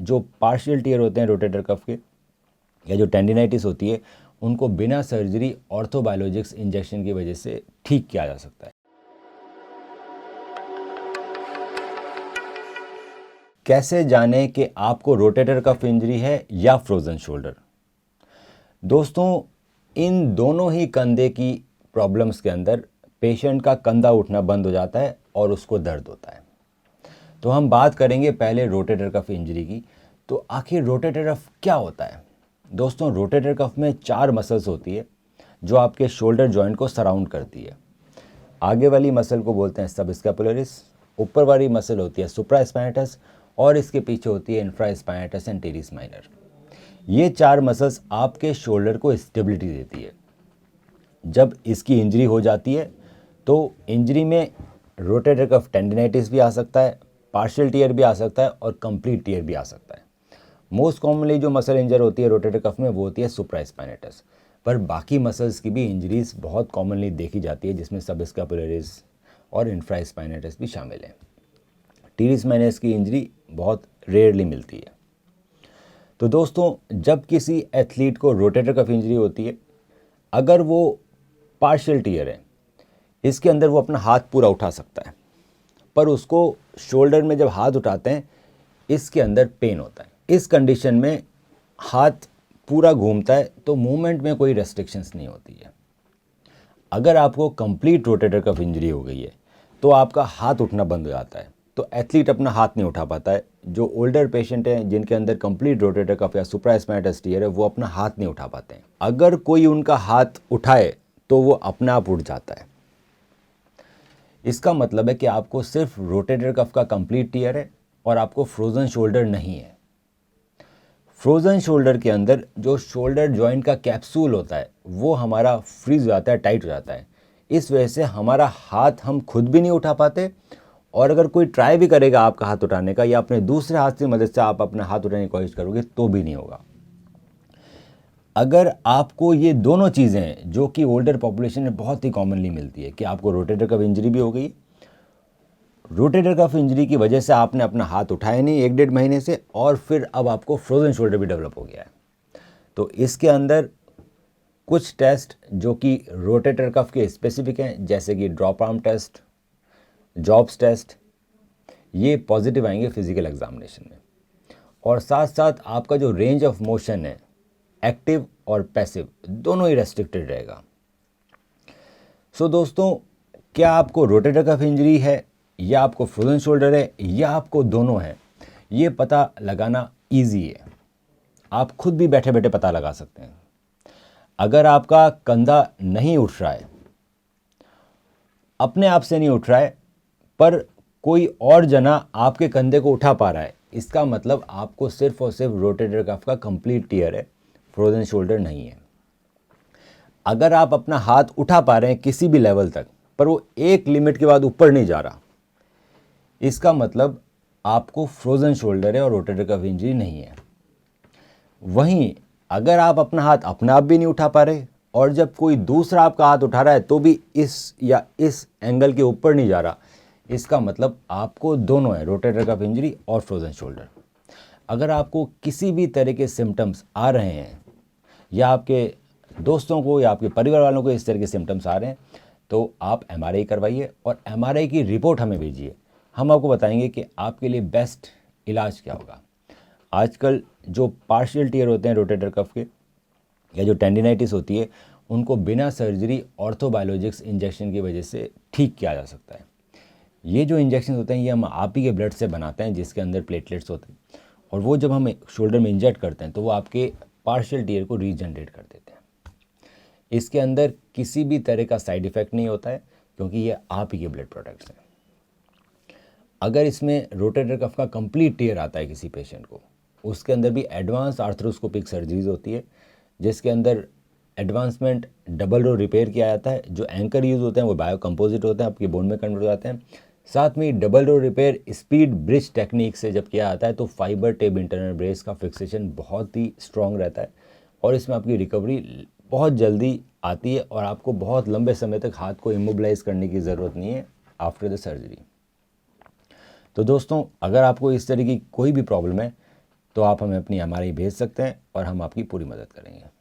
जो partial tear होते हैं रोटेटर कफ के या जो टेंडिनाइटिस होती है, उनको बिना सर्जरी ऑर्थोबायोलॉजिक्स इंजेक्शन की वजह से ठीक किया जा सकता है। कैसे जानें कि आपको रोटेटर कफ इंजरी है या फ्रोजन शोल्डर? दोस्तों, इन दोनों ही कंधे की प्रॉब्लम्स के अंदर पेशेंट का कंधा उठना बंद हो जाता है और उसको दर्द होता है। तो हम बात करेंगे पहले रोटेटर कफ इंजरी की। तो आखिर रोटेटर कफ क्या होता है? दोस्तों, रोटेटर कफ में 4 मसल्स होती है जो आपके शोल्डर जॉइंट को सराउंड करती है। आगे वाली मसल को बोलते हैं सबस्कैपुलरिस, ऊपर वाली मसल होती है सुप्रास्पाइनेटस और इसके पीछे होती है इंफ्रास्पाइनेटस एंड टेरिस माइनर। ये 4 मसल्स आपके शोल्डर को स्टेबिलिटी देती है। जब इसकी इंजरी हो जाती है तो इंजरी में रोटेटर कफ टेंडिनाइटिस भी आ सकता है, पार्शियल टियर भी आ सकता है और कंप्लीट टियर भी आ सकता है। मोस्ट कॉमनली जो मसल इंजर होती है रोटेटर कफ में वो होती है सुप्रास्पाइनेटस, पर बाकी मसल्स की भी इंजरीज बहुत कॉमनली देखी जाती है जिसमें सबस्कैपुलरिस और इंफ्रास्पाइनेटस भी शामिल है। टेरिस माइनर की इंजरी बहुत रेयरली मिलती है। तो दोस्तों, जब किसी एथलीट को रोटेटर कफ इंजरी होती है, अगर वो पार्शियल टियर है, इसके अंदर वो अपना हाथ पूरा उठा सकता है, पर उसको शोल्डर में जब हाथ उठाते हैं इसके अंदर पेन होता है। इस कंडीशन में हाथ पूरा घूमता है तो मूवमेंट में कोई रेस्ट्रिक्शंस नहीं होती है। अगर आपको कंप्लीट रोटेटर कफ इंजरी हो गई है तो आपका हाथ उठना बंद हो जाता है, तो एथलीट अपना हाथ नहीं उठा पाता है। जो ओल्डर पेशेंट हैं जिनके अंदर कंप्लीट रोटेटर कफ या सुप्रास्पाइनेटस टियर है, वो अपना हाथ नहीं उठा पाते हैं। अगर कोई उनका हाथ उठाए तो वो अपने आप उठ जाता है। इसका मतलब है कि आपको सिर्फ रोटेटर कफ का कंप्लीट टियर है और आपको फ्रोजन शोल्डर नहीं है। फ्रोजन शोल्डर के अंदर जो शोल्डर जॉइंट का कैप्सूल होता है वो हमारा फ्रीज हो जाता है, टाइट हो जाता है। इस वजह से हमारा हाथ हम खुद भी नहीं उठा पाते, और अगर कोई ट्राई भी करेगा आपका हाथ उठाने का या अपने दूसरे हाथ की मदद से आप अपना हाथ उठाने की कोशिश करोगे तो भी नहीं होगा। अगर आपको ये दोनों चीज़ें जो कि ओल्डर पॉपुलेशन में बहुत ही कॉमनली मिलती है कि आपको रोटेटर कफ इंजरी भी हो गई, रोटेटर कफ इंजरी की वजह से आपने अपना हाथ उठाया नहीं 1-1.5 महीने से, और फिर अब आपको फ्रोजन शोल्डर भी डेवलप हो गया है, तो इसके अंदर कुछ टेस्ट जो कि रोटेटर कफ के स्पेसिफिक हैं, जैसे कि drop arm test, jobs test, ये पॉजिटिव आएंगे फिजिकल एग्जामिनेशन में। और साथ साथ आपका जो रेंज ऑफ मोशन है, एक्टिव और पैसिव, दोनों ही रेस्ट्रिक्टेड रहेगा। सो दोस्तों, क्या आपको रोटेटर कफ इंजरी है या आपको फ्रोजन शोल्डर है या आपको दोनों है, ये पता लगाना ईजी है। आप खुद भी बैठे बैठे पता लगा सकते हैं। अगर आपका कंधा नहीं उठ रहा है, अपने आप से नहीं उठ रहा है, पर कोई और जना आपके कंधे को उठा पा रहा है, इसका मतलब आपको सिर्फ और सिर्फ रोटेटर कफ का कंप्लीट टियर है, फ्रोजन शोल्डर नहीं है। अगर आप अपना हाथ उठा पा रहे हैं किसी भी लेवल तक, पर वो एक लिमिट के बाद ऊपर नहीं जा रहा, इसका मतलब आपको फ्रोजन शोल्डर है और रोटेटर कफ इंजरी नहीं है। वहीं अगर आप अपना हाथ अपने आप भी नहीं उठा पा रहे और जब कोई दूसरा आपका हाथ उठा रहा है तो भी इस या इस एंगल के ऊपर नहीं जा रहा, इसका मतलब आपको दोनों है, रोटेटर कफ इंजरी और फ्रोजन शोल्डर। अगर आपको किसी भी तरह के सिम्टम्स आ रहे हैं या आपके दोस्तों को या आपके परिवार वालों को इस तरह के सिम्टम्स आ रहे हैं, तो आप एमआरआई करवाइए और एमआरआई की रिपोर्ट हमें भेजिए। हम आपको बताएंगे कि आपके लिए बेस्ट इलाज क्या होगा। आजकल जो पार्शियल टियर होते हैं रोटेटर कफ के या जो टेंडिनाइटिस होती है, उनको बिना सर्जरी ऑर्थोबायोलॉजिक्स इंजेक्शन की वजह से ठीक किया जा सकता है। ये जो इंजेक्शन होते हैं ये हम आप ही के ब्लड से बनाते हैं, जिसके अंदर प्लेटलेट्स होते हैं, और वो जब हम शोल्डर में इंजेक्ट करते हैं तो वो आपके पार्शियल टियर को रीजनरेट कर देते हैं। इसके अंदर किसी भी तरह का साइड इफ़ेक्ट नहीं होता है क्योंकि ये आप ही के ब्लड प्रोडक्ट्स हैं। अगर इसमें रोटेटर कफ का कंप्लीट टियर आता है किसी पेशेंट को, उसके अंदर भी एडवांस आर्थ्रोस्कोपिक सर्जरीज होती है, जिसके अंदर एडवांसमेंट डबल रो रिपेयर किया जाता है। जो एंकर यूज़ होते हैं वो बायो कंपोजिट होते हैं, आपके बोन में कन्वर्ट हो जाते हैं। साथ में double row repair speed bridge technique से जब किया जाता है तो फाइबर टेप इंटरनल ब्रेस का फिक्सेशन बहुत ही स्ट्रॉन्ग रहता है और इसमें आपकी रिकवरी बहुत जल्दी आती है और आपको बहुत लंबे समय तक हाथ को इमोबिलाइज करने की ज़रूरत नहीं है आफ्टर द सर्जरी। तो दोस्तों, अगर आपको इस तरह की कोई भी प्रॉब्लम है, तो आप हमें अपनी एमआरआई भेज सकते हैं और हम आपकी पूरी मदद करेंगे।